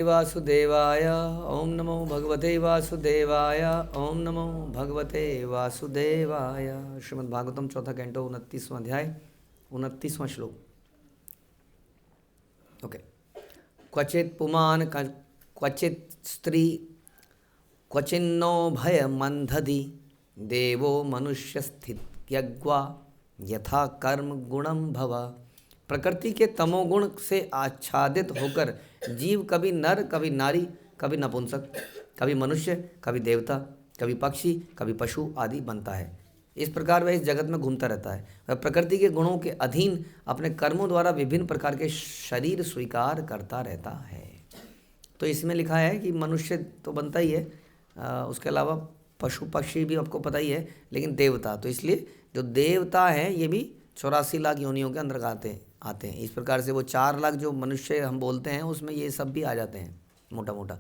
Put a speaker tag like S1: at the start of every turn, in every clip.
S1: वासुदेवाय ओम नमो भगवते वासुदेवाय ओम नमो भगवते वासुदेवाय। श्रीमद् भागवतम चौथा कैंटो 29वां अध्याय 29वां श्लोक। ओके। क्वचित पुमान क्वचित स्त्री क्वचिन्नो भय मंधति देवो मनुष्य स्थित्यग्वा यथा कर्म गुणम भव। प्रकृति के तमोगुण से आच्छादित होकर जीव कभी नर, कभी नारी, कभी नपुंसक, कभी मनुष्य, कभी देवता, कभी पक्षी, कभी पशु आदि बनता है। इस प्रकार वह इस जगत में घूमता रहता है। वह प्रकृति के गुणों के अधीन अपने कर्मों द्वारा विभिन्न प्रकार के शरीर स्वीकार करता रहता है। तो इसमें लिखा है कि मनुष्य तो बनता ही है, उसके अलावा पशु पक्षी भी आपको पता ही है, लेकिन देवता तो इसलिए जो देवता हैं ये भी 84 लाख योनियों के अंदर आते हैं। इस प्रकार से वो 4 लाख जो मनुष्य हम बोलते हैं उसमें ये सब भी आ जाते हैं मोटा मोटा।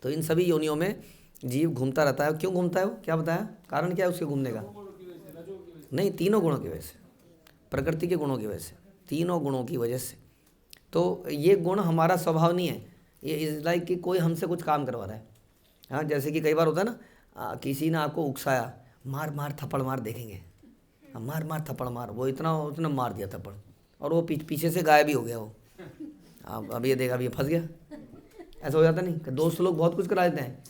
S1: तो इन सभी योनियों में जीव घूमता रहता है। क्यों घूमता है वो, क्या बताया, कारण क्या है उसके घूमने का? नहीं, तीनों गुणों की वजह से, प्रकृति के गुणों की वजह से, तीनों गुणों की वजह से। तो ये गुण हमारा स्वभाव नहीं है, ये इज लाइक कि कोई हमसे कुछ काम करवा रहा है। हाँ, जैसे कि कई बार होता है ना, किसी ने आपको उकसाया, मार मार थप्पड़ मार, देखेंगे मार मार थप्पड़ मार, वो उसने मार दिया थप्पड़ और वो पीछे से गायब ही हो गया। वो अब ये देखा, अब ये फंस गया। ऐसा हो जाता नहीं कि दोस्त लोग बहुत कुछ करा देते हैं।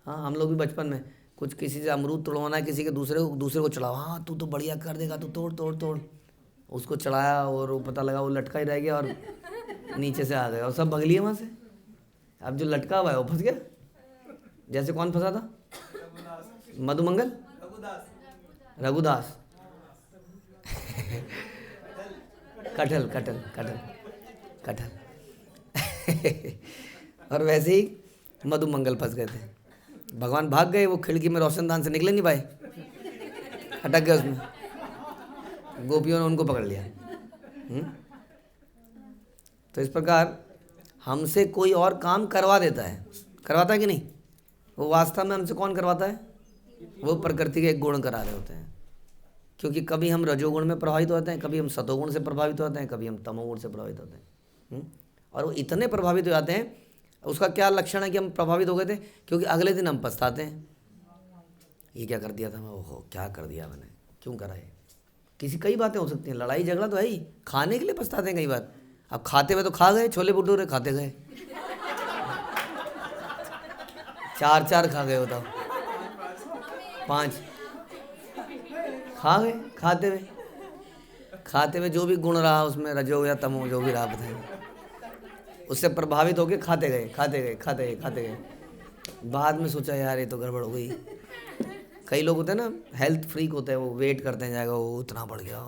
S1: हाँ, हम लोग भी बचपन में कुछ किसी से अमरूद तोड़वाना है, किसी के दूसरे को चढ़ाओ, हाँ तू तो बढ़िया कर देगा, तू तोड़ तोड़ तोड़। उसको चढ़ाया और वो पता लगा वो लटका ही रह गया और नीचे से आ गया और सब भग लिए वहाँ से। अब जो लटका हुआ है वो फंस गया। जैसे कौन फंसा था? मधुमंगल, रघुदास, कटहल कटहल कटहल कटहल और वैसे ही मधुमंगल फंस गए थे। भगवान भाग गए, वो खिड़की में रोशनदान से निकले नहीं पाए, अटक गए उसमें। गोपियों ने उनको पकड़ लिया। तो इस प्रकार हमसे कोई और काम करवा देता है, करवाता है कि नहीं? वो वास्तव में हमसे कौन करवाता है? वो प्रकृति के गुण करा रहे होते हैं। क्योंकि कभी हम रजोगुण में प्रभावित होते हैं, कभी हम सतोगुण से प्रभावित होते हैं, कभी हम तमोगुण से प्रभावित होते हैं। और वो इतने प्रभावित हो जाते हैं, उसका क्या लक्षण है कि हम प्रभावित हो गए थे? क्योंकि अगले दिन हम पछताते हैं, ये क्या कर दिया था मैं, ओहो क्या कर दिया मैंने, क्यों करा ये। कई बातें हो सकती हैं, लड़ाई झगड़ा तो है ही, खाने के लिए पछताते हैं कई बार। अब खाते हुए तो खा गए, छोले भटूरे खाते गए, 4 खा गए, बताओ, 5 खा गए। खाते हुए जो भी गुण रहा उसमें, रजो या तमो जो भी रहा, बताएं, उससे प्रभावित होकर खाते गए। बाद में सोचा यार ये तो गड़बड़ हो गई। कई लोग होते हैं ना, हेल्थ फ्रीक होते हैं, वो वेट करते हैं, जाएगा वो उतना बढ़ गया,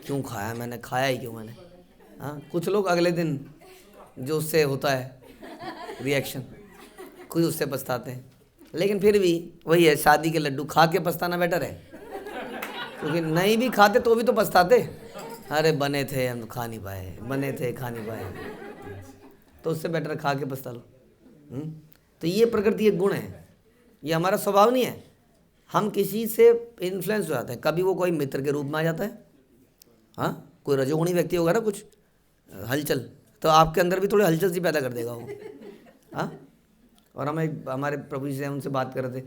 S1: क्यों खाया मैंने, खाया ही क्यों मैंने। हाँ, कुछ लोग अगले दिन जो उससे होता है रिएक्शन, कोई उससे पछताते हैं। लेकिन फिर भी वही है, शादी के लड्डू खा के पछताना बेटर है, क्योंकि नहीं भी खाते तो भी तो पछताते, अरे बने थे हम खा नहीं पाए, तो उससे बेटर खा के पछता लो। तो ये प्रकृति के गुण है, ये हमारा स्वभाव नहीं है। हम किसी से इन्फ्लुएंस हो जाते हैं, कभी वो कोई मित्र के रूप में आ जाता है। हाँ, कोई रजोगुणी व्यक्ति होगा ना, कुछ हलचल, तो आपके अंदर भी थोड़ी हलचल सी पैदा कर देगा वो। हाँ, और हमारे प्रभु जी से उनसे बात कर रहे थे,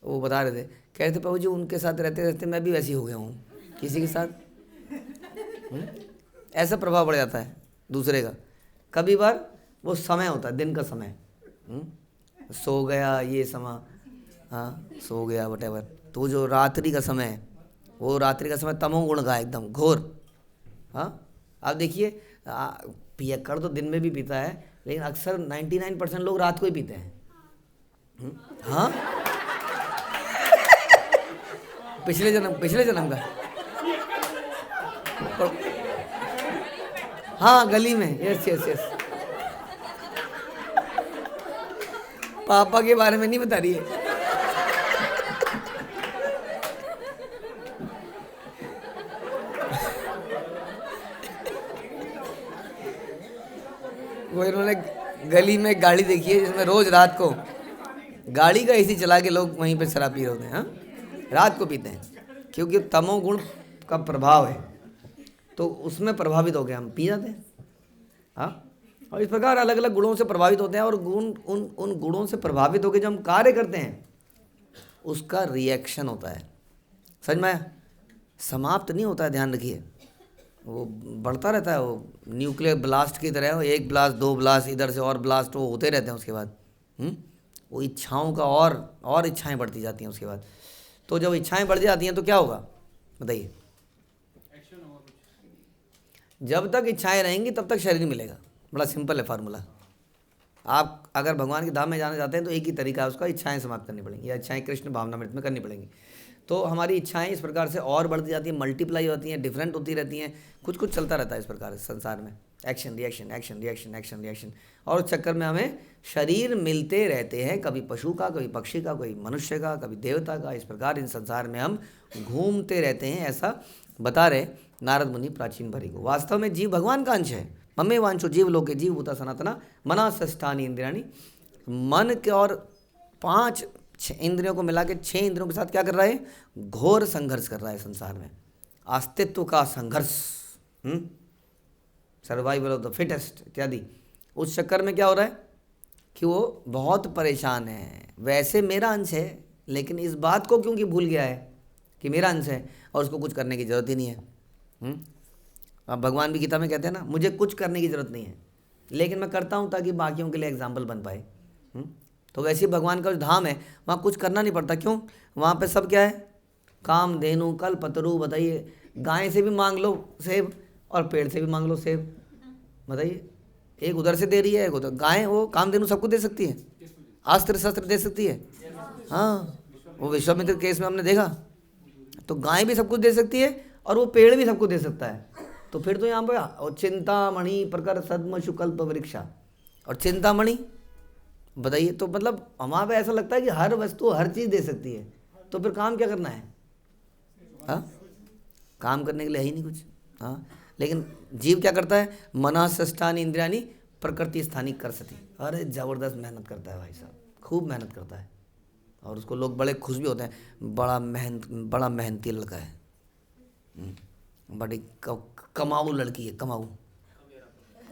S1: वो बता रहे थे, कह रहे थे प्रभु जी उनके साथ रहते रहते मैं भी वैसी हो गया हूँ किसी के साथ। ऐसा प्रभाव पड़ जाता है दूसरे का। कभी बार वो समय होता है, दिन का समय, सो गया ये समय, हाँ सो गया वटेवर, तो जो रात्रि का समय है, वो रात्रि का समय तमोगुण का एकदम घोर। हाँ, आप देखिए, पियक्कड़ तो दिन में भी पीता है, लेकिन अक्सर 99% लोग रात को ही पीते हैं। हाँ, पिछले जन्म का। हाँ, गली में, यस। पापा के बारे में नहीं बता रही है। वो इन्होंने गली में गाड़ी देखी है जिसमें रोज रात को गाड़ी का एसी चला के लोग वहीं पे शराब पी रहे होते हैं। हाँ, रात को पीते हैं, क्योंकि तमोगुण का प्रभाव है, तो उसमें प्रभावित हो गए हम, पी जाते हैं। हाँ, और इस प्रकार अलग अलग गुणों से प्रभावित होते हैं, और गुण उन गुणों से प्रभावित होकर जो हम कार्य करते हैं उसका रिएक्शन होता है। समझ में आया? समाप्त नहीं होता है, ध्यान रखिए, वो बढ़ता रहता है, वो न्यूक्लियर ब्लास्ट की तरह, एक ब्लास्ट, दो ब्लास्ट, इधर से और ब्लास्ट वो होते रहते हैं। उसके बाद वो इच्छाओं का और इच्छाएं बढ़ती जाती हैं उसके बाद। तो जब इच्छाएं बढ़ जाती हैं तो क्या होगा बताइए? जब तक इच्छाएं रहेंगी तब तक शरीर मिलेगा। बड़ा सिंपल है फार्मूला। आप अगर भगवान के धाम में जाना चाहते हैं तो एक ही तरीका है उसका, इच्छाएं समाप्त करनी पड़ेंगी, या इच्छाएं कृष्ण भावनामृत में करनी पड़ेंगी। तो हमारी इच्छाएं इस प्रकार से और बढ़ती जाती हैं, मल्टीप्लाई होती हैं, डिफरेंट होती रहती हैं, कुछ कुछ चलता रहता है इस प्रकार से संसार में, action reaction action reaction action reaction. और उस चक्कर में हमें शरीर मिलते रहते हैं, कभी पशु का, कभी पक्षी का, कोई मनुष्य का, कभी देवता का। इस प्रकार इन संसार में हम घूमते रहते हैं, ऐसा बता रहे नारद मुनि प्राचीन भरी को। वास्तव में जीव भगवान का अंश है। ममे वांचो जीव लोके जीव भूता सनातना मना षष्ठानि इंद्रियाणि। मन के और 5 इंद्रियों को मिला के 6 इंद्रियों के साथ क्या कर रहा है? घोर संघर्ष कर रहा है संसार में, अस्तित्व का संघर्ष, सर्वाइवल ऑफ द फिटेस्ट इत्यादि। उस चक्कर में क्या हो रहा है कि वो बहुत परेशान है। वैसे मेरा अंश है, लेकिन इस बात को क्योंकि भूल गया है कि मेरा अंश है और उसको कुछ करने की ज़रूरत ही नहीं है। अब भगवान भी गीता में कहते हैं ना, मुझे कुछ करने की ज़रूरत नहीं है, लेकिन मैं करता हूँ ताकि बाकियों के लिए एग्जाम्पल बन पाए। तो वैसे ही भगवान का जो धाम है वहाँ कुछ करना नहीं पड़ता। क्यों? वहाँ पे सब क्या है? काम धेनु कल्पतरु। बताइए, गाय से भी मांग लो सेब और पेड़ से भी मांग लो सेब। बताइए, एक उधर से दे रही है, एक उधर। गाय वो काम धेनु सबको दे सकती है, अस्त्र शस्त्र दे सकती है। हाँ, वो विश्वामित्र केस में हमने देखा, तो गाय भी सब कुछ दे सकती है और वो पेड़ भी सबको दे सकता है। तो फिर तो यहाँ पर और चिंतामणि प्रकर सद्म शुकल्प वृक्षा, और चिंतामणि बताइए, तो मतलब हमारे पे ऐसा लगता है कि हर वस्तु हर चीज़ दे सकती है। तो फिर काम क्या करना है? हाँ, काम करने के लिए है ही नहीं कुछ। हाँ, लेकिन जीव क्या करता है? मना षष्ठानि इंद्रियाणि प्रकृति स्थानी कर सती। अरे ज़बरदस्त मेहनत करता है भाई साहब, खूब मेहनत करता है, और उसको लोग बड़े खुश भी होते हैं। बड़ा मेहनती लड़का है, बड़ी कमाऊ लड़की है, कमाऊ,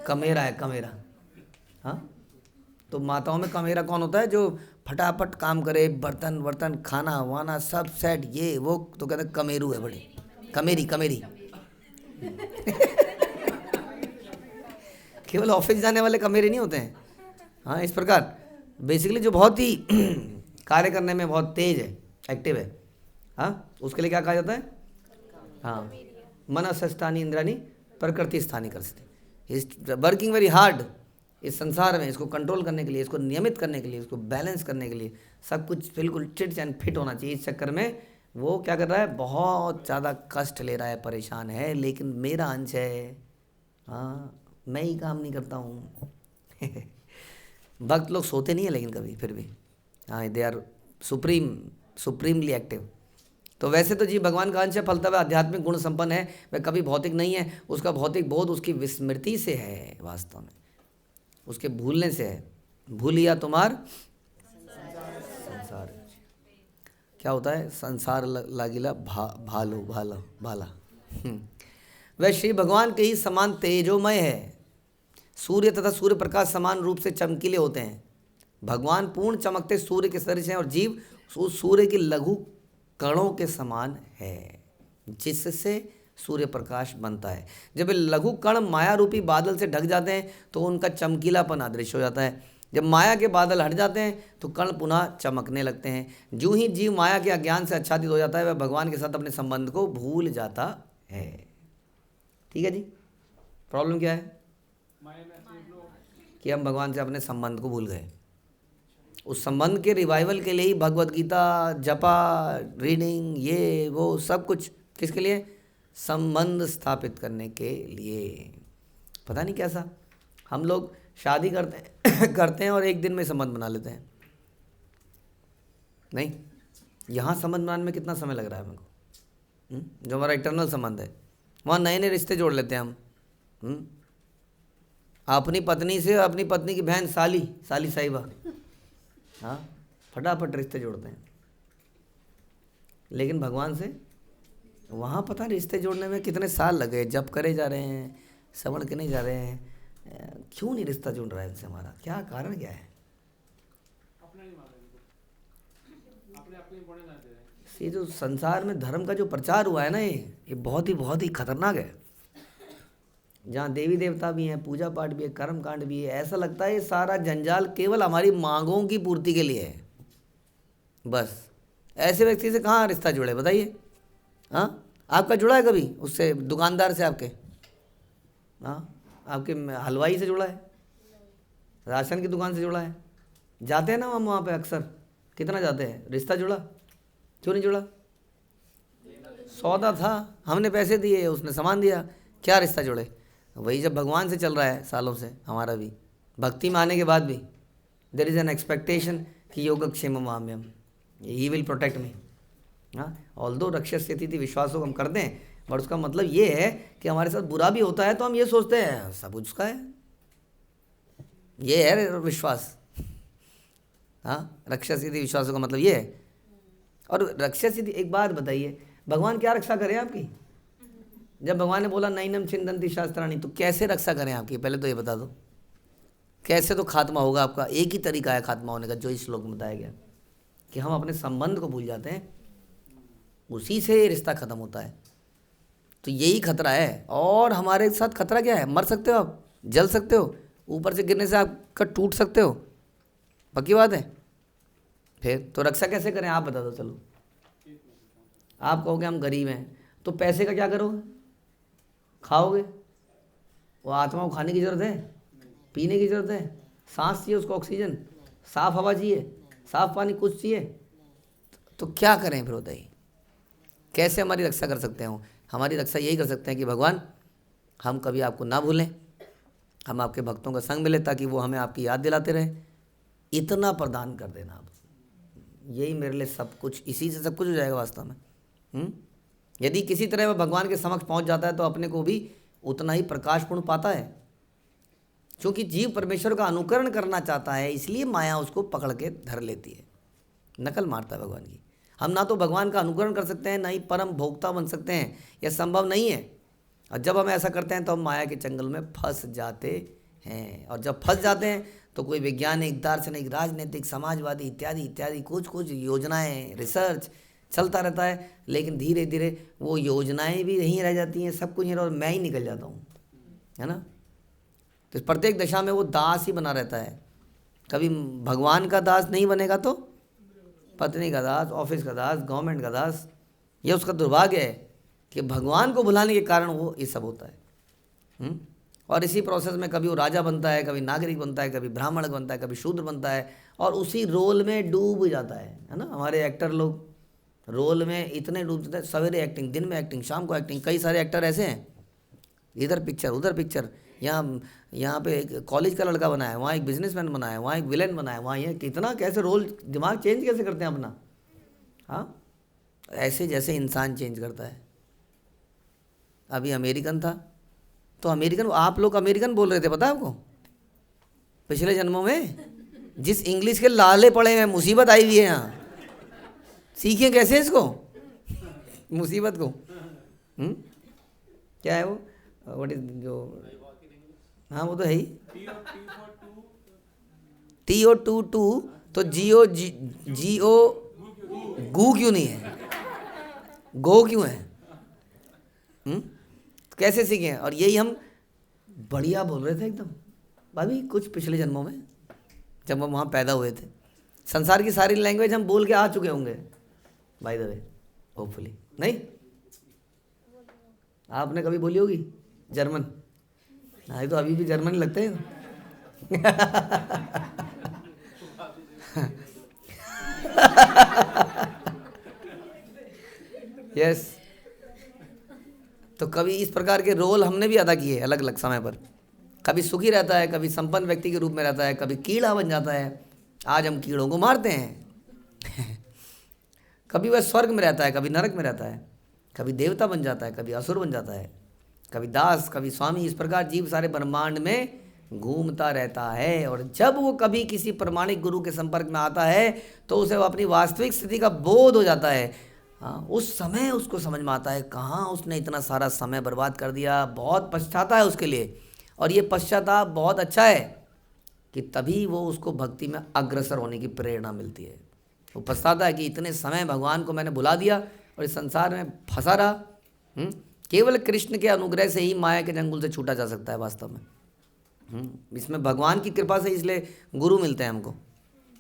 S1: कमेरा है, कमेरा। हाँ, तो माताओं में कमेरा कौन होता है? जो फटाफट काम करे, बर्तन वर्तन खाना वाना सब सेट, ये वो, तो कहते हैं कमेरू है, बड़ी कमेरी कमेरी। केवल ऑफिस जाने वाले कमेरे नहीं होते हैं। हाँ, इस प्रकार बेसिकली जो बहुत ही कार्य करने में बहुत तेज है, एक्टिव है, हाँ, उसके लिए क्या कहा जाता है? हाँ, मन षष्ठानि इंद्रियाणि प्रकृति स्थानी कर सकते। इज वर्किंग वेरी हार्ड इस संसार में, इसको कंट्रोल करने के लिए, इसको नियमित करने के लिए, इसको बैलेंस करने के लिए, सब कुछ बिल्कुल चिट एंड फिट होना चाहिए। इस चक्कर में वो क्या कर रहा है? बहुत ज़्यादा कष्ट ले रहा है, परेशान है, लेकिन मेरा अंश है। हाँ, मैं ही काम नहीं करता हूँ। भक्त लोग सोते नहीं है लेकिन कभी, फिर भी हाँ, दे आर सुप्रीमली एक्टिव। तो वैसे तो जी भगवान का अंश है, फलता हुआ आध्यात्मिक गुण संपन्न है, वह कभी भौतिक नहीं है। उसका भौतिक बोध उसकी विस्मृति से है, वास्तव में उसके भूलने से है। भूलिया तुम्हार संसार। क्या होता है? संसार लागिला भालो भाला भाला। वह श्री भगवान के ही समान तेजोमय है। सूर्य तथा सूर्य प्रकाश समान रूप से चमकीले होते हैं। भगवान पूर्ण चमकते सूर्य के सदृश हैं और जीव उस सूर्य की लघु कणों के समान है, जिससे सूर्य प्रकाश बनता है। जब ये लघु कण माया रूपी बादल से ढक जाते हैं तो उनका चमकीलापन अदृश्य हो जाता है। जब माया के बादल हट जाते हैं तो कण पुनः चमकने लगते हैं। जो ही जीव माया के अज्ञान से आच्छादित हो जाता है, वह भगवान के साथ अपने संबंध को भूल जाता है। ठीक है जी, प्रॉब्लम क्या है? कि हम भगवान से अपने संबंध को भूल गए। उस संबंध के रिवाइवल के लिए ही भगवद गीता, जपा, रीडिंग, ये वो सब कुछ किसके लिए? संबंध स्थापित करने के लिए। पता नहीं कैसा हम लोग शादी करते हैं और एक दिन में संबंध बना लेते हैं। नहीं, यहाँ संबंध बनाने में कितना समय लग रहा है मेरे को, जो हमारा इंटरनल संबंध है, वहाँ नए नए रिश्ते जोड़ लेते हैं हम। अपनी पत्नी से अपनी पत्नी की बहन साली साहिबा, हाँ, फटाफट रिश्ते जोड़ते हैं। लेकिन भगवान से वहाँ पता नहीं रिश्ते जोड़ने में कितने साल लगे, जब करे जा रहे हैं, श्रवण के नहीं जा रहे हैं, क्यों नहीं रिश्ता जुड़ रहा है इनसे हमारा, क्या कारण क्या है? ये जो संसार में धर्म का जो प्रचार हुआ है ना, ये बहुत ही खतरनाक है। जहाँ देवी देवता भी हैं, पूजा पाठ भी है, कर्म कांड भी है, ऐसा लगता है ये सारा जंजाल केवल हमारी मांगों की पूर्ति के लिए है बस। ऐसे व्यक्ति से कहाँ रिश्ता जुड़े बताइए? हाँ, आपका जुड़ा है कभी उससे, दुकानदार से आपके? हाँ, आपके हलवाई से जुड़ा है, राशन की दुकान से जुड़ा है, जाते हैं ना हम वहाँ पे अक्सर, कितना जाते हैं? रिश्ता जुड़ा? क्यों नहीं जुड़ा? सौदा था, हमने पैसे दिए, उसने सामान दिया, क्या रिश्ता जुड़े? वही जब भगवान से चल रहा है सालों से हमारा भी, भक्ति में आने के बाद भी देयर इज़ एन एक्सपेक्टेशन कि योगक्षेम माम्यम, ही विल प्रोटेक्ट मी। हाँ, ऑल्दो रक्षस्य इति विश्वासों को हम करते हैं, बट उसका मतलब ये है कि हमारे साथ बुरा भी होता है तो हम ये सोचते हैं सब उसका है, ये है विश्वास। हाँ, रक्षस्य इति विश्वासों का मतलब ये है। और रक्षस्य इति, एक बात बताइए, भगवान क्या रक्षा करें आपकी? जब भगवान ने बोला नैनम छिन्दन्ति शास्त्राणि, तो कैसे रक्षा करें आपकी? पहले तो ये बता दो, कैसे तो खात्मा होगा आपका? एक ही तरीका है खात्मा होने का, जो इस श्लोक में बताया गया, कि हम अपने संबंध को भूल जाते हैं, उसी से रिश्ता खत्म होता है। तो यही खतरा है। और हमारे साथ खतरा क्या है? मर सकते हो आप, जल सकते हो, ऊपर से गिरने से आपका टूट सकते हो, पक्की बात है। फिर तो रक्षा कैसे करें आप बता दो। चलो, आप कहोगे हम गरीब हैं, तो पैसे का क्या करोगे? खाओगे? वो आत्मा को खाने की ज़रूरत है, पीने की ज़रूरत है, सांस चाहिए उसको, ऑक्सीजन, साफ़ हवा चाहिए, साफ़ पानी, कुछ चाहिए। तो क्या करें फिर? बताइए कैसे हमारी रक्षा कर सकते हो? हमारी रक्षा यही कर सकते हैं कि भगवान, हम कभी आपको ना भूलें, हम आपके भक्तों का संग मिले, ताकि वो हमें आपकी याद दिलाते रहें। इतना प्रदान कर देना आप, यही मेरे लिए सब कुछ, इसी से सब कुछ हो जाएगा वास्तव में। यदि किसी तरह वह भगवान के समक्ष पहुंच जाता है तो अपने को भी उतना ही प्रकाशपूर्ण पाता है। क्योंकि जीव परमेश्वर का अनुकरण करना चाहता है, इसलिए माया उसको पकड़ के धर लेती है, नकल मारता है भगवान की। हम ना तो भगवान का अनुकरण कर सकते हैं, ना ही परम भोक्ता बन सकते हैं, यह संभव नहीं है। और जब हम ऐसा करते हैं तो हम माया के चंगल में फंस जाते हैं। और जब फंस जाते हैं तो कोई वैज्ञानिक, दार्शनिक, राजनीतिक, समाजवादी इत्यादि इत्यादि कुछ योजनाएं, रिसर्च चलता रहता है, लेकिन धीरे धीरे वो योजनाएं भी यहीं रह जाती हैं, सब कुछ और मैं ही निकल जाता हूँ, है ना। तो प्रत्येक दशा में वो दास ही बना रहता है। कभी भगवान का दास नहीं बनेगा तो पत्नी का दास, ऑफिस का दास, गवर्नमेंट का दास। ये उसका दुर्भाग्य है कि भगवान को भुलाने के कारण वो ये सब होता है। और इसी प्रोसेस में कभी वो राजा बनता है, कभी नागरिक बनता है, कभी ब्राह्मण बनता है, कभी शूद्र बनता है, और उसी रोल में डूब जाता है ना। हमारे एक्टर लोग रोल में इतने डूब जाते हैं, सवेरे एक्टिंग, दिन में एक्टिंग, शाम को एक्टिंग। कई सारे एक्टर ऐसे हैं, इधर पिक्चर उधर पिक्चर, यहाँ पे एक कॉलेज का लड़का बना है, वहाँ एक बिजनेसमैन बना है, वहाँ एक विलेन बना है, वहाँ ये कितना कैसे रोल, दिमाग चेंज कैसे करते हैं अपना। हाँ, ऐसे जैसे इंसान चेंज करता है। अभी अमेरिकन था तो अमेरिकन, आप लोग अमेरिकन बोल रहे थे, पता है आपको? पिछले जन्मों में जिस इंग्लिश के लाले पड़े हैं, मुसीबत आई हुई है यहाँ, सीखें कैसे इसको मुसीबत को। क्या है वो, व्हाट इज जो, हाँ वो तो है ही, TO22, तो GO गू क्यों नहीं है, गो क्यों है? तो कैसे सीखें? और यही हम बढ़िया बोल रहे थे एकदम भाभी, कुछ पिछले जन्मों में जब हम वहाँ पैदा हुए थे। संसार की सारी लैंग्वेज हम बोल के आ चुके होंगे बाय द वे, होपफुली। नहीं, आपने कभी बोली होगी जर्मन? हाँ, तो अभी भी जर्मन लगते हैं। यस। तो कभी इस प्रकार के रोल हमने भी अदा किए अलग अलग समय पर। कभी सुखी रहता है, कभी संपन्न व्यक्ति के रूप में रहता है, कभी कीड़ा बन जाता है। आज हम कीड़ों को मारते हैं। कभी वह स्वर्ग में रहता है, कभी नरक में रहता है, कभी देवता बन जाता है, कभी असुर बन जाता है, कभी दास, कभी स्वामी। इस प्रकार जीव सारे ब्रह्मांड में घूमता रहता है। और जब वो कभी किसी प्रमाणिक गुरु के संपर्क में आता है तो उसे वो अपनी वास्तविक स्थिति का बोध हो जाता है। हाँ, उस समय उसको समझ में आता है कहाँ उसने इतना सारा समय बर्बाद कर दिया, बहुत पछताता है उसके लिए। और ये पश्चाताप बहुत अच्छा है कि तभी वो उसको भक्ति में अग्रसर होने की प्रेरणा मिलती है। वो पछताता है कि इतने समय भगवान को मैंने भुला दिया और इस संसार में फंसा रहा। केवल कृष्ण के अनुग्रह से ही माया के चंगुल से छूटा जा सकता है वास्तव में। इसमें भगवान की कृपा से इसलिए गुरु मिलते हैं हमको,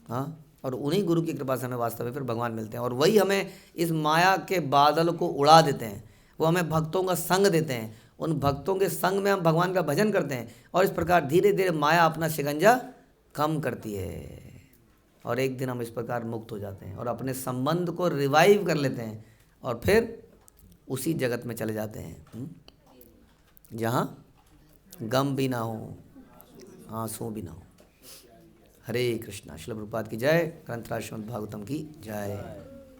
S1: हाँ, और उन्हीं गुरु की कृपा से हमें वास्तव में फिर भगवान मिलते हैं और वही हमें इस माया के बादल को उड़ा देते हैं। वो हमें भक्तों का संग देते हैं, उन भक्तों के संग में हम भगवान का भजन करते हैं और इस प्रकार धीरे धीरे माया अपना शिकंजा कम करती है और एक दिन हम इस प्रकार मुक्त हो जाते हैं और अपने संबंध को रिवाइव कर लेते हैं और फिर उसी जगत में चले जाते हैं जहाँ गम भी ना हो, आंसू भी ना हो। हरे कृष्णा। श्रील प्रभुपाद की जय। ग्रंथराज श्रीमद् भागवतम की जय।